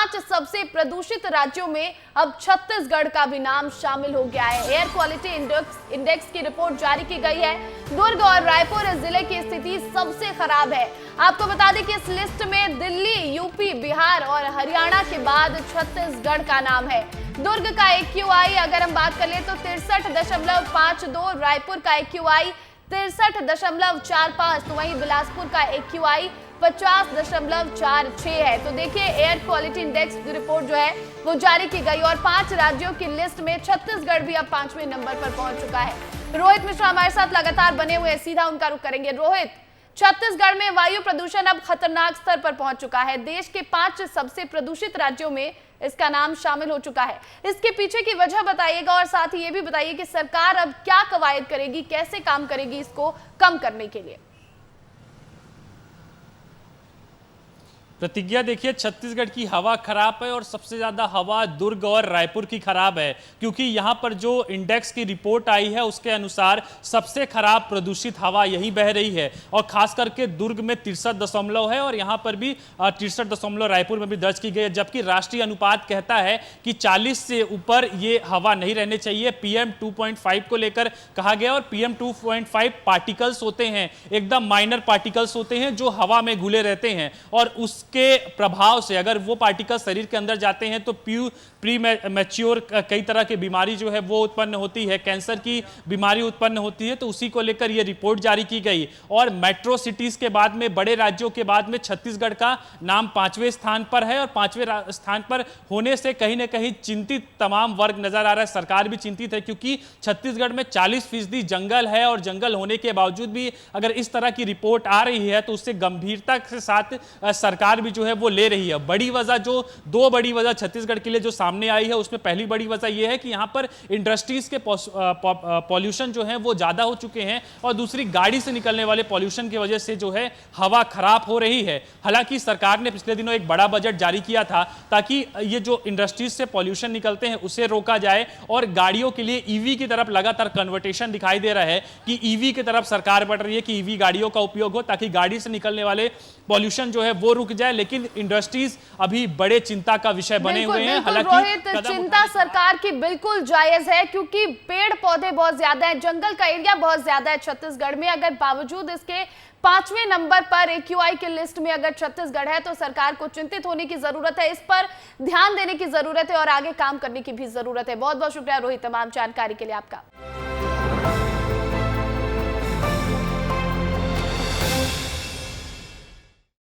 5 सबसे प्रदूषित राज्यों में अब छत्तीसगढ़ का भी नाम शामिल हो गया है। एयर क्वालिटी इंडेक्स की रिपोर्ट जारी की गई है। दुर्ग और रायपुर जिले की स्थिति सबसे खराब है। आपको बता दें कि इस लिस्ट में दिल्ली, यूपी, बिहार और हरियाणा के बाद छत्तीसगढ़ का नाम है। दुर्ग का AQI अगर हम बात कर ले तो 63.52, रायपुर का AQI 63.45, तो वहीं बिलासपुर का AQI 50.46 है। तो देखिए एयर क्वालिटी इंडेक्स की रिपोर्ट जो है वो जारी की गई और 5 राज्यों की लिस्ट में छत्तीसगढ़ भी अब 5वें नंबर पर पहुंच चुका है। रोहित मिश्रा हमारे साथ लगातार बने हुए हैं, सीधा उनका रुख करेंगे। रोहित, छत्तीसगढ़ में वायु प्रदूषण अब खतरनाक स्तर पर पहुंच चुका है। देश के 5 सबसे प्रदूषित राज्यों में इसका नाम शामिल हो चुका है। इसके पीछे की वजह बताइएगा और साथ ही ये भी बताइए कि सरकार अब क्या कवायद करेगी, कैसे काम करेगी इसको कम करने के लिए। प्रतिज्ञा, देखिए छत्तीसगढ़ की हवा खराब है और सबसे ज्यादा हवा दुर्ग और रायपुर की खराब है, क्योंकि यहां पर जो इंडेक्स की रिपोर्ट आई है उसके अनुसार सबसे खराब प्रदूषित हवा यही बह रही है और खास करके दुर्ग में 63 है और यहां पर भी 63 रायपुर में भी दर्ज की गई है, जबकि राष्ट्रीय अनुपात कहता है कि 40 से ऊपर ये हवा नहीं रहने चाहिए। PM 2.5 को लेकर कहा गया और PM 2.5 पार्टिकल्स होते हैं, एकदम माइनर पार्टिकल्स होते हैं जो हवा में घुले रहते हैं और उस के प्रभाव से अगर वो पार्टिकल शरीर के अंदर जाते हैं तो प्री मैच्योर कई तरह की बीमारी जो है वो उत्पन्न होती है, कैंसर की बीमारी उत्पन्न होती है। तो उसी को लेकर ये रिपोर्ट जारी की गई और मेट्रो सिटीज के बाद में, बड़े राज्यों के बाद में छत्तीसगढ़ का नाम 5वें स्थान पर है और 5वें स्थान पर होने से कहीं ना कहीं चिंतित तमाम वर्ग नजर आ रहा है। सरकार भी चिंतित है क्योंकि छत्तीसगढ़ में 40% जंगल है और जंगल होने के बावजूद भी अगर इस तरह की रिपोर्ट आ रही है तो उससे गंभीरता के साथ सरकार भी जो है वो ले रही है। बड़ी वजह जो 2 बड़ी वजह छत्तीसगढ़ के लिए जो सामने आई है उसमें पहली बड़ी वजह यह है कि यहां पर इंडस्ट्रीज के पॉल्यूशन जो है वो ज्यादा हो चुके हैं और दूसरी गाड़ी से निकलने वाले पॉल्यूशन की वजह से जो है हवा खराब हो रही है। हालांकि सरकार ने पिछले दिनों एक बड़ा बजट जारी किया था ताकि ये जो इंडस्ट्रीज से पॉल्यूशन निकलते हैं उसे रोका जाए और गाड़ियों के लिए ईवी की तरफ लगातार कन्वर्टेशन दिखाई दे रहा है कि ईवी की तरफ सरकार बढ़ रही है कि ईवी गाड़ियों का उपयोग हो ताकि गाड़ी से निकलने वाले पॉल्यूशन जो है वो रुक जाए। लेकिन इंडस्ट्रीज अभी बड़े चिंता का विषय बने हुए हैं। हालांकि चिंता सरकार की बिल्कुल जायज है क्योंकि पेड़ पौधे बहुत ज्यादा है, जंगल का एरिया बहुत ज्यादा है छत्तीसगढ़ में। अगर बावजूद इसके 5वें नंबर पर AQI की लिस्ट में अगर छत्तीसगढ़ है तो सरकार को चिंतित होने की जरूरत है, इस पर ध्यान देने की जरूरत है और आगे काम करने की भी जरूरत है। बहुत बहुत शुक्रिया रोहित तमाम जानकारी के लिए आपका।